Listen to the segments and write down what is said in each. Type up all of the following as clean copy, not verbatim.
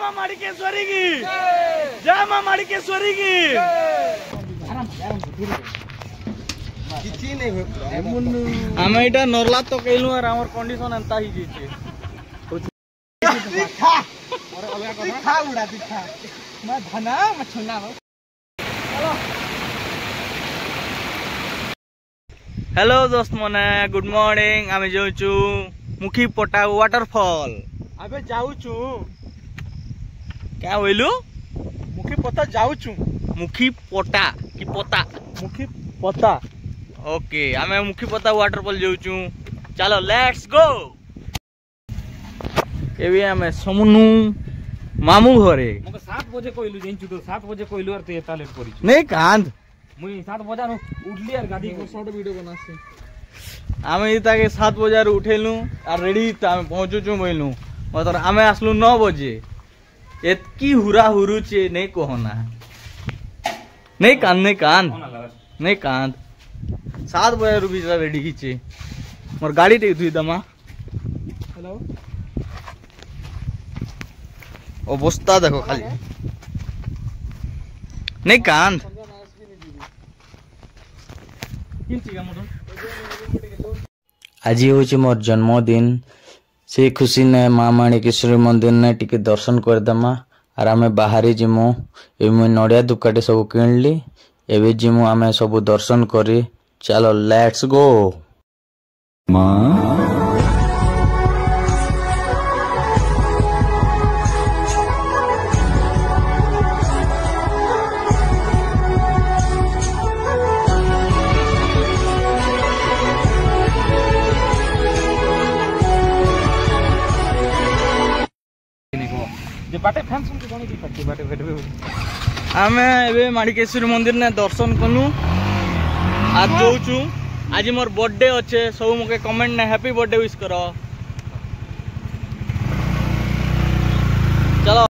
मां माणिकेश्वरी की जय मां माणिकेश्वरी की आम इटा नरला तो कहलु और हमर कंडीशन एंता ही जीचे हेलो दोस्त मने गुड मॉर्निंग आम जाऊँ मुखी पटा वाटरफॉल अबे जाऊँ क्या बोलू मुखी पता जाऊँ मुखी पटा कि पता मुखी पता ओके आम मुखी पता वाटरफॉल जाऊँ चलो लेट्स गो एबे आम समनु मामू घरे 7 बजे कहलु जेंचु तो 7 बजे कहलु और ते एता लेट करी नहीं कांद मुई 7 बजे नु उठली और गाड़ी को शॉर्ट वीडियो बनासे आम ताके 7 बजे उठेलु और रेडी आम पहुंचुचु बोलू मतलब आम आसलु 9 बजे एतकी हुरा हुरुचे नहीं कहना नहीं कांद नहीं कांद 7 बजे रुपया रेडी हीचे मोर गाड़ी टे धुई दमा हेलो अवस्था देखो खाली नहीं कांद आज हूँ मोर जन्मदिन से खुशी ने माँ माणिकेश्वरी मंदिर ने टिके दर्शन करदमा आर आम बाहरी जिमु मुझे नड़िया दुकाटे सब किणली एवं जिमु आम सब दर्शन करी चलो लेट्स गो बाटे फैन सुन के कोनी की फटके बाटे भेटबे आमे एबे माणिकेश्वरी मंदिर ने दर्शन कनु आज जोचू आज मोर बर्थडे अच्छे सब मुके कमेंट ने हैप्पी बर्थडे विश करो चलो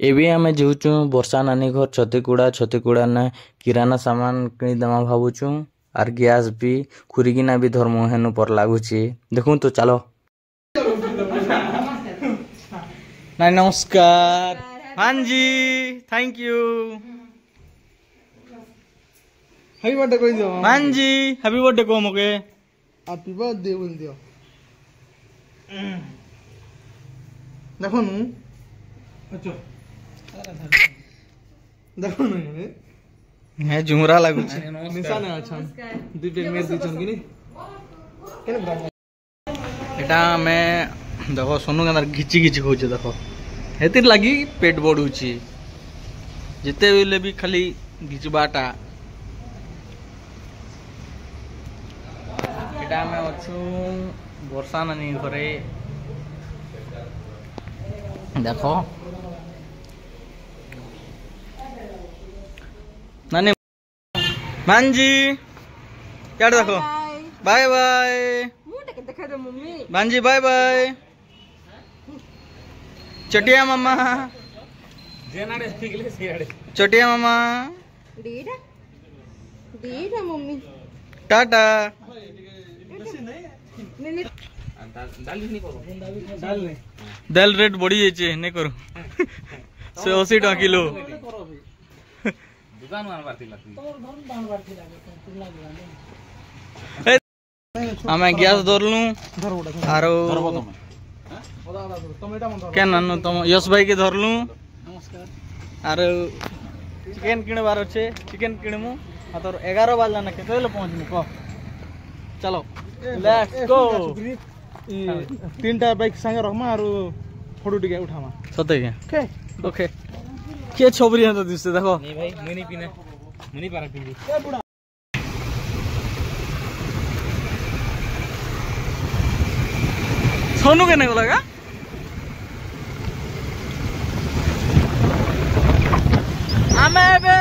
एबे आमे जोचू वर्षा नानी घर छतीकुड़ा ने किराना सामान किनी दमा भाबुचू आर गैस भी खुरीगिना भी धर्म हेनु पर लागुची देखूं तो चलो ना नमस्कार हाँ जी थैंक यू हैप्पी बर्थडे कहि दियो हाँ जी हैप्पी बर्थडे को मके हैप्पी बर्थडे बोल दियो देखो नु अच्छा देखो नु है झुमरा लागु छी निशान अच्छा दुई पेग मेर दी छन कि केने एटा मैं देखो सोनू के घिची घिची होचे देखो हेतिर लगी पेट बढ़ुची जिते बेले भी खाली घिचबाटा एटा में अच्छू वर्षा नानी घरे देखो नानी मान जी क्या देखो बाय बाय बांजी बाय बाय चटिया मामा जेनाडे फिगले सेयाडे चटिया मामा दीदा मम्मी टाटा दाल रेट बढ़ी जाइए नहीं करो से 80 टका किलो दुकान मान बारती आम गैस धरलु आरो क्या नानो तुम यश भाई के धरलु आरो चिकेन किणबार अच्छे चिकेन किणमु तोर 11 बाजला ना केते बेले पहुंचमु कह चलो लेट्स गो तीनटा बाइक संगे रखमा आरो फोटो टिके उठामा सते के ओके के छोबरी है तो दिसते देखो नहीं भाई मुई नहीं पीना मुई नहीं पारा पीली सोनू के नहीं लगा आमे बे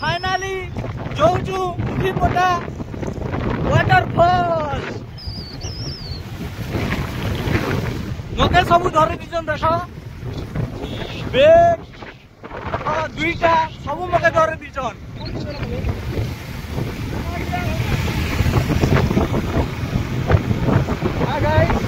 फाइनली जोचू मुखी पटा वाटरफॉल मके सब धरे दिजन देख बेग दुईटा सब मके धरे दिजन हाय गाइस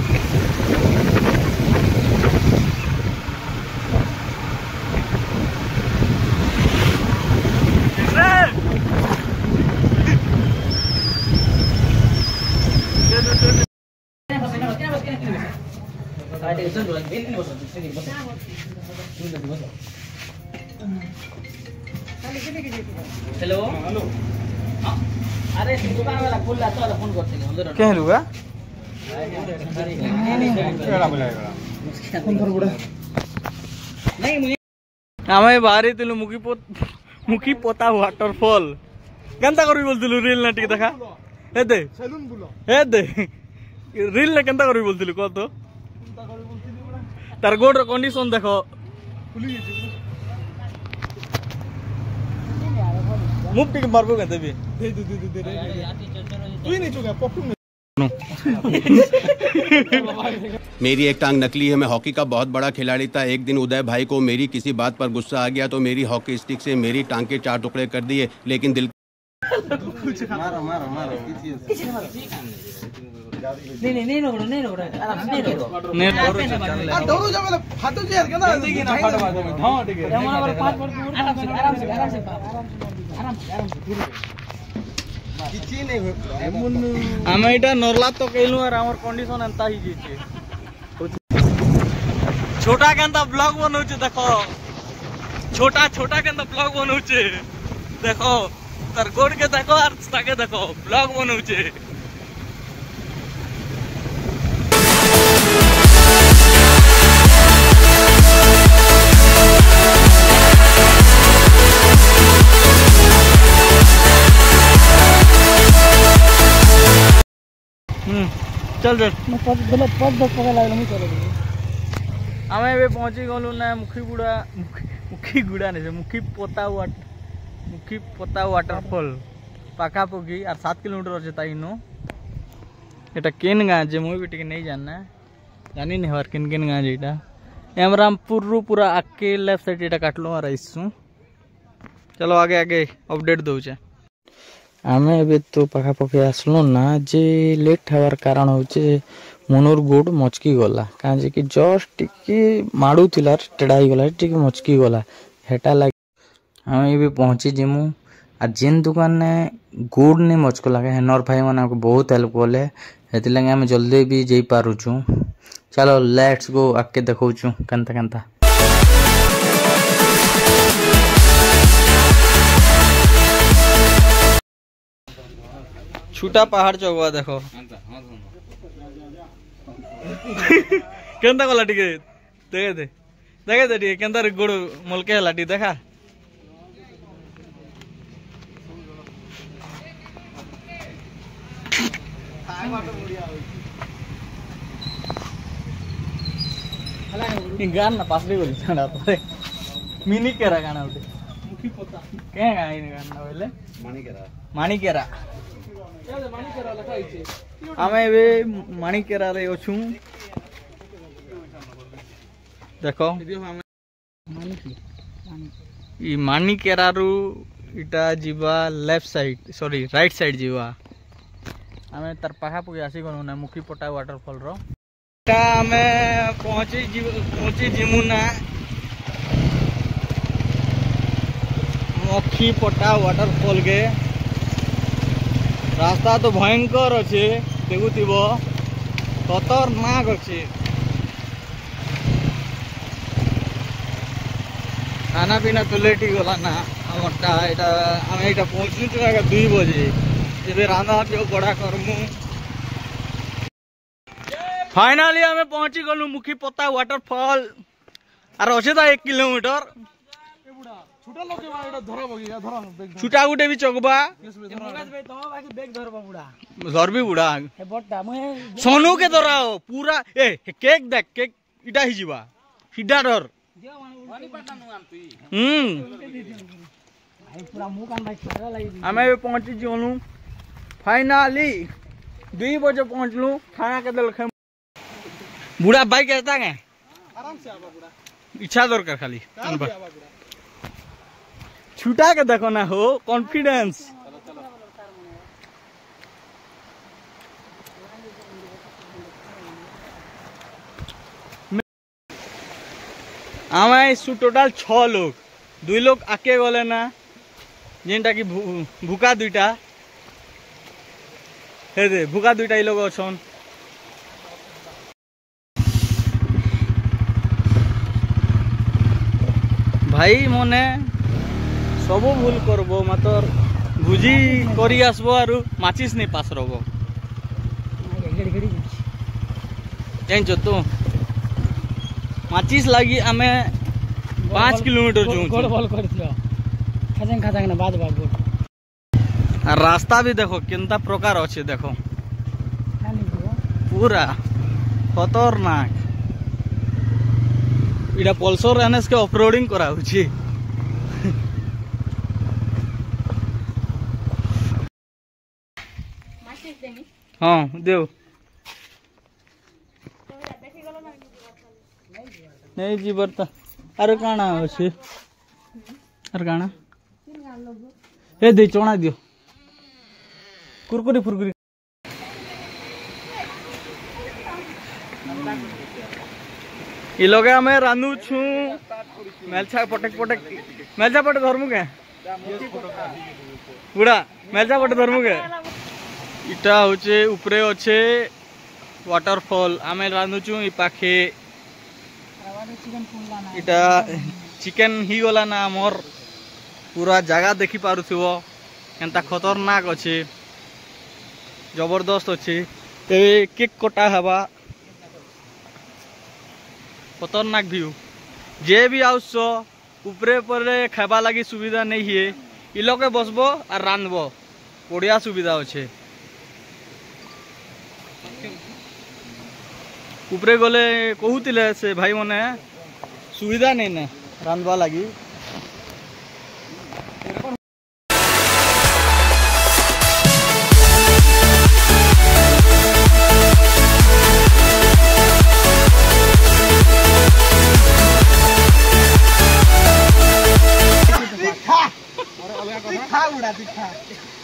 हेलो हेलो अरे दुकान वाला खोल ला तो फोन करते हैं अंदर क्या लुगा नहीं मुझे आमे बाहरी तिलु मुखी पोता वाटरफॉल केनता करबी बोलतिलु रील ना टिके देखा हे दे সেলুন বুলো रील ना केनता करबी बोलतिलु को तो तार गोड़ रो कंडीशन देखो খুলি গেছে मुख टिके मारबो केनते भी দে দে দে দে দে তুই নি চুকা পপু मेरी एक टांग नकली है। मैं हॉकी का बहुत बड़ा खिलाड़ी था। एक दिन उदय भाई को मेरी किसी बात पर गुस्सा आ गया तो मेरी हॉकी स्टिक से मेरी टांग के 4 टुकड़े कर दिए, लेकिन दिल नहीं रोकड़ो आराम से नहीं रोकड़ो नेट আর দৌড় যাবে না ফাটো যে আর কেন देखी ना फाड़ मार दे हां ठीक है आराम से কিছু নেই आमे इटा नरला तो कहलु और हमर कंडीशन एंता ही जीचे छोटा केनता ब्लॉग बनौचे देखो छोटा केनता ब्लॉग बनौचे देखो तार गोड़ के देखो और ताके देखो ब्लॉग बनौचे चल चल आमे एबे पहुंची गलु ना मुखी गुड़ा नहीं मुखी पोता वाटरफॉल पाखापोखी और 7 किलोमीटर अच्छे ताइनो एटा केन गाँ जे मुई भी टिके नहीं जानना जानी नहीं हर केन गाँ जेटा एमरामपुर रु पूरा आके लेफ्ट साइड एटा काटलो और आइसु चलो आगे अपडेट दउचे आमे एबे तो पाखापोखी आसलु ना जे लेट हवार कारण होचे मनोर गोड़ मचकी गला कां जे कि जस्ट टिके माडू थिला टेढ़ाई गला टिके मचकी गला हेटा लाग हम एबे पहुंची जिमु आ जेन दुकान ने गोड़ ने मचको लागे हेनर भाई माने को बहुत हेल्प कोले हेति लगे हम जल्दी भी जई पारु छु चलो लेट्स गो आके देखौ छु कंता छूटा पहाड़ चौकवा देखो केंता गला टिके देखे टिके केंता गोड़ मलके हला टिके देखा गान ना पासरी बोली छाड़ा तो मिनी केरा गाना उठे मुखी पोता क्या गाना इन गाना बोले माणिकेरा आमे वे माणिकेरा रे ओछु देखो ई माणिकेरा रु इटा जीवा left side sorry right side जीवा आमे तार पाखा पुगी आसी गनु ना मुखी पोटा वाटरफॉल रो ता आमे पहुंची जिमु ना मुखी पोटा वाटरफॉल के रास्ता तो भयंकर अच्छे देखुव खतरनाक अच्छे खाना पीना तो लेट ही गला ना आमरटा आम यहाँ पहुँचु 2 बजे जब रांधा जो बड़ा करमु फाइनाली आम पहुँची गलु मुखी पोता वाटरफॉल और अच्छे था 1 किलोमीटर ছুটা লোকে এটা ধরাবো কি ধরা বেগ छुटा गुटे भी चौकबा धरबी बुढ़ा सोनू के धराओ पूरा ए केक देख केक इटा ही जीवा सीधा डर आमे पहुंची जीवनु फाइनली 2 बजे पहुंचलू खाना के दल बुढ़ा बाइक कहता है आराम से आवा बुढ़ा इच्छा दरकार खाली आराम से आवा बुढ़ा छुटा के देखो ना हो कॉन्फिडेंस आमे इस टोटल 6 लोग 2 लोग आके गले ना जेनटा कि भूका 2टा हे दे भूका 2टा लोग अछन भाई मने सब भूल करबो मातर भुजी करी आसबो आरु माचिस नहीं पास रहो जान तू माचिस लगी आमे 5 किलोमीटर गोल गोल कर दियो खाजंग खाजंग ना बाद बाद और रास्ता भी देखो किंता प्रकार अच्छे देखो पूरा खतरनाक इटा पल्सर एनएस के ऑफरोडिंग करा होची हाँ देव नहीं जी बरता अरे काना अच्छे अरे काना ए दे चोना दियो कुरकुरी फुरकुरी ये लोग हमें रानू छू मेलछा पटक पटक मेलछा पटक धर्मु के बुढ़ा मेलछा पटक धर्मु के इटा होचे ऊपरे अच्छे वाटरफॉल आमे रानू छू इ पाखे इटा चिकेन ही गला ना मोर पूरा जगह देखी पारुथिबो एंता खतरनाक अच्छे जबरदस्त अच्छे तेरे केक कटा हवा खतरनाक व्यू जे भी आउस ऊपरे परे खाबा लगी सुविधा नहीं है इ लोके बसबो और रांधबो बढ़िया सुविधा अच्छे ऊपरे गले कहूतिले से भाई मने सुविधा नहीं ना रांधबा लगी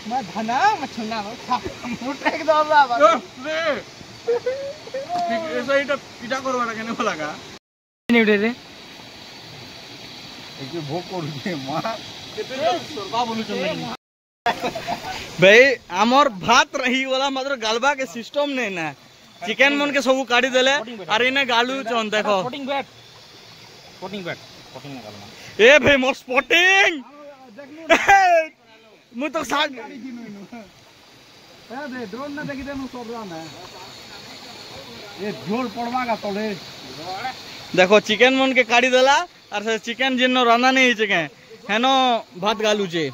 मैं धना मछुना मोटा एकदम बाबा ऐसा इटा करवाटा केने भला का नहीं उठे रे एक भोग करू मां सरबा बोलु चंदन भाई हमर भात रही वाला मात्र गालबा के सिस्टम नहीं ना चिकन मन के सब काटी देले और इने गालू चन देखो स्पोर्टिंग बैट ना गालना ए भाई मोर स्पोर्टिंग मु तो साग ए दे ड्रोन ना देखि दे मु सब ना ये झोल पड़वा का तले देखो चिकन मन के काटी देला और से चिकन जिन्नो रांधा नहीं चिकन हेनो भात गालू छे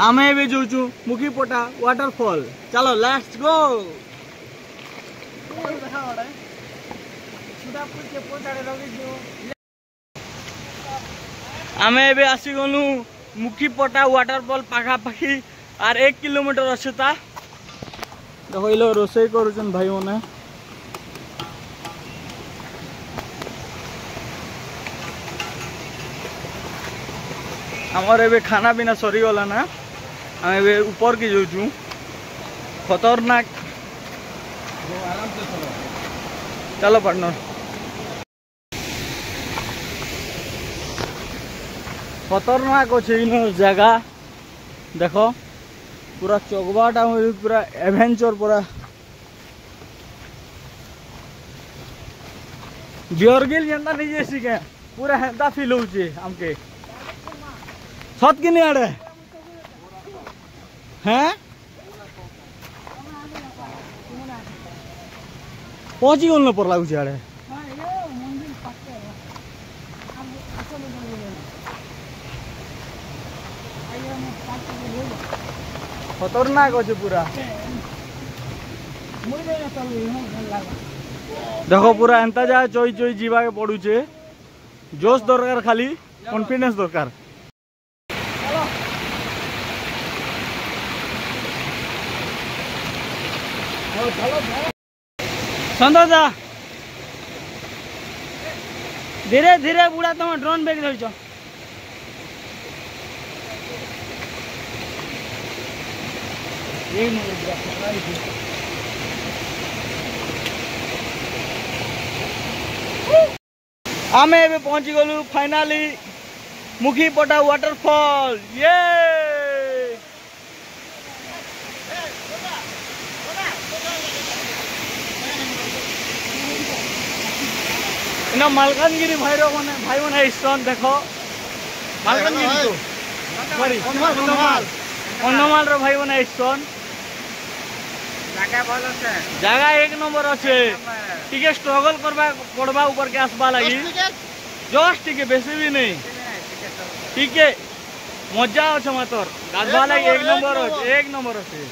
आमे भी जोचू मुखी पोटा वाटरफॉल चलो लेट्स गो आमे भी आसी गलु मुखी पोटा वाटरफॉल पाखा पाखी और 1 किलोमीटर अच्छे था देखो ये रोसई करुचन भाई मैंने हमारे भी खाना पीना सरी गला ना हमें भी ऊपर की जो खतरनाक चलो पार्टनर खतरनाक अच्छे इन जगह देखो पूरा चौकबाटा पूरा एडवेंचर पूरा बियरगिल जनता नहीं जैसी के पूरा हेंता फील होचे हमके सत कि नहीं आड़े हैं पहुंची गल पर लागुचे आड़े खतरनाक अच्छे पूरा देखो पूरा एंता जा चोई चोई जीवा के पड़ुचे जोश दरकार खाली कॉन्फिडेंस दरकार संतोष दा धीरे धीरे बुढ़ा तुम ड्रोन बैग धरछ आमे एबे पहुंची गलु फाइनली मुखी पोटा वाटरफॉल ये इना मालकानगिरी भाई मैंने स्टोन देखो मालकानगिरी तो सॉरी कंधमाल रो भाई मैंने स्टोन जगह एक नंबर अच्छे टिके स्ट्रगल करबा पड़बा ऊपर के आसबा लगी जस्ट टिके बेसी भी नहीं टिके मजा अच्छे मातर गाधवा लगी एक नंबर अच्छे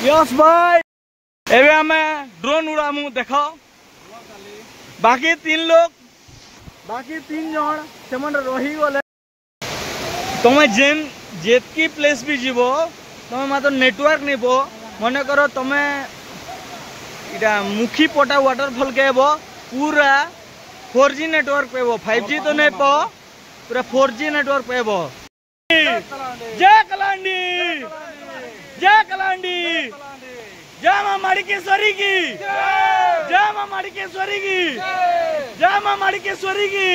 यस भाई एबे हमें ड्रोन उड़ामु देखो बाकी 3 जन से रही गले तुम्हें जेतकी प्लेस भी जीव तुम मात्र नेटवर्क नहीं पो मन कर तुम इटा मुखी पटा वाटरफॉल के पूरा 4G नेटवर्क पेब 5G तो नहीं पो पूरा 4G नेटवर्क पेब जय कलांडी जय कलांडी जय मां माणिकेश्वरी की जय मां माणिकेश्वरी की जय मां माणिकेश्वरी की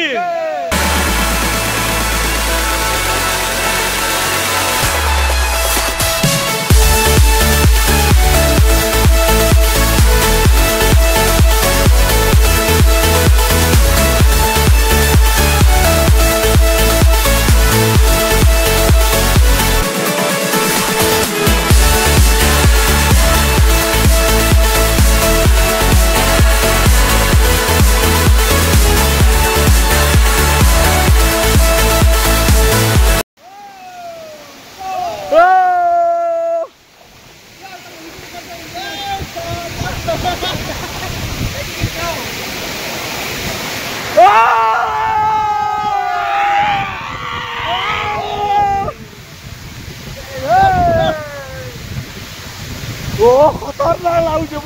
खतरनाक लाଗୁছে